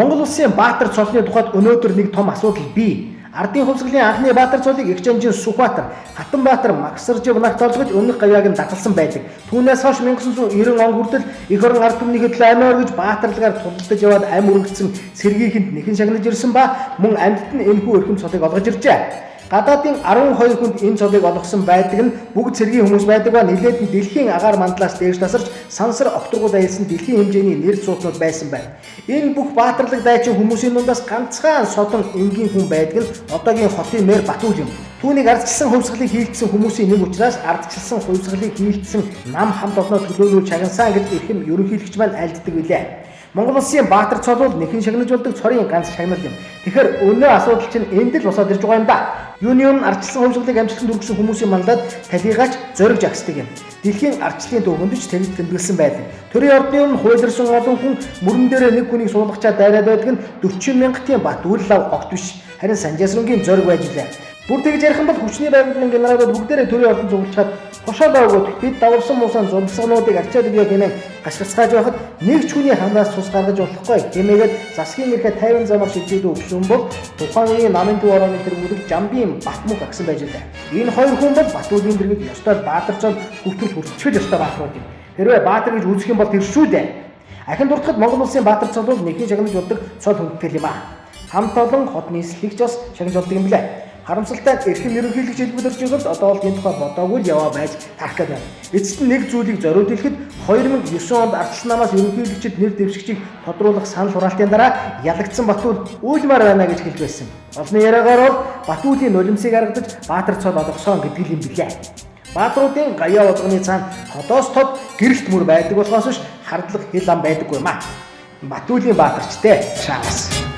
Монгол улсын Баатар цолны тухайд өнөөдөр нэг том асуудал бий. Ардын хувьсгалын анхны Баатар цолыг Эгч Анжин Сүхбаатар, Хатанбаатар Магсаржив нарт олгож өмнөх гавьяаг нь дагалсан байдаг. Түүнээс хойш 1990 он хүртэл эх орон ард түмнийхээ төлөө амь оргиж Баатарлагаар тулдаж яваад амь өргөцсөн сэргийхэнд нэхэн шагнаж ирсэн ба мөн амьд нь энэхүү эрхэм цолыг олгож иржээ. Гадаадын 12 хүнд энэ цолыг олгосон байдаг нь бүгд сэргийн хүмүүс байдаг ба нэлээд нь дэлхийн агаар мандлаас дээш тасарч сансар окторгууд аялсан дэлхийн хэмжээний нэр цуутнууд байсан байна. Энэ бүх Баатарлаг дайчин хүмүүсийн дундаас ганцхан содон энгийн хүн байдаг нь одоогийн хотын мэр Батүл юм. Түүнийг ардчилсан хувьсгалыг хийлдсэн хүмүүсийн нэг учраас ардчилсан хувьсгалыг хийлдсэн нам хамт олноо төлөөлүүл чагнасан гэж эрхэм ерөнхийлөгч маань айлддаг билээ. Монгол улсын Баатар цол бол нэхэн шагнаж болдог цорын ганц шагнал юм. Тэгэхээр өнөө асуудал чинь энд л босоод ирж байгаа юм да. Юуны өмнө ардчилсан хувьсгалыг амжилтанд хүргэсэн хүмүүсийн мандаад талигаач зориг жагсдаг юм. Дэлхийн ардчлалын төвөнд ч тэнэг тэмдэглэсэн байдаг. Төрийн ордны өмнө хуйларсан олон хүн мөрөн дээрээ нэг хүнийг суулгачаад дайраад байдаг нь 40 мянгатын Батүл лав огт биш. Харин Санжаасрынгийн зориг байж лээ. Бүр тэгж ярих юм бол хүчний байгууллагын генералууд бүгдээрээ төрийн ордонд зугуулчаад хошоолоо өгөөд бид даварсан муусан зургасгнуудыг арчаад өгье хэмээн гашгацгааж байхад нэг ч хүний хамраас цус гаргаж болохгүй хэмээгээд засгийн эрхээ 50 замаар шилжүүлээд өгсөн бол тухайн үеийн намын төв орооны тэргүүлэг Жамбын Батмүх агсан байж лээ. Энэ хоёр хүн бол Батүлийн дэргэд ёстой Баатар цол хүртэл хүрчил ёстой баатрууд юм. Хэрвээ Баатар гэж үзэх юм бол тэр шүү дээ. Ахин дуртахад Монгол улсын Баатар цол бол нэхэн шагнаж болдог цол хүндэтгэл юм аа. Хамт олон хот нийслэлийг ч бас шагнаж болдог юм лээ. Харамсалтай эрхэм ерөнхийлөгч хэлбэл орж байгаад одоо бол энэ тухай бодоогүй яваа байж тарах гэдэг. Эцэст нь нэг зүйлийг зориуд хэлэхэд 2009 онд ардчилсан намаас ерөнхийлөгчд нэр дэвшигчийг тодруулах санал хураалтын дараа ялагдсан Батүл үйлмаар байна гэж хэлж байсан. Олны яриагаар бол Батүлийн нулимсыг харагдаж Баатар цол олгосон гэдэг юм билээ. Баатруудын гаяа болгоны цаана тодоос тод гэрэлт мөр байдаг болохоос биш хардлага хэл ам байдаггүй юм аа. Батүлийн Баатарчтэй шаагас.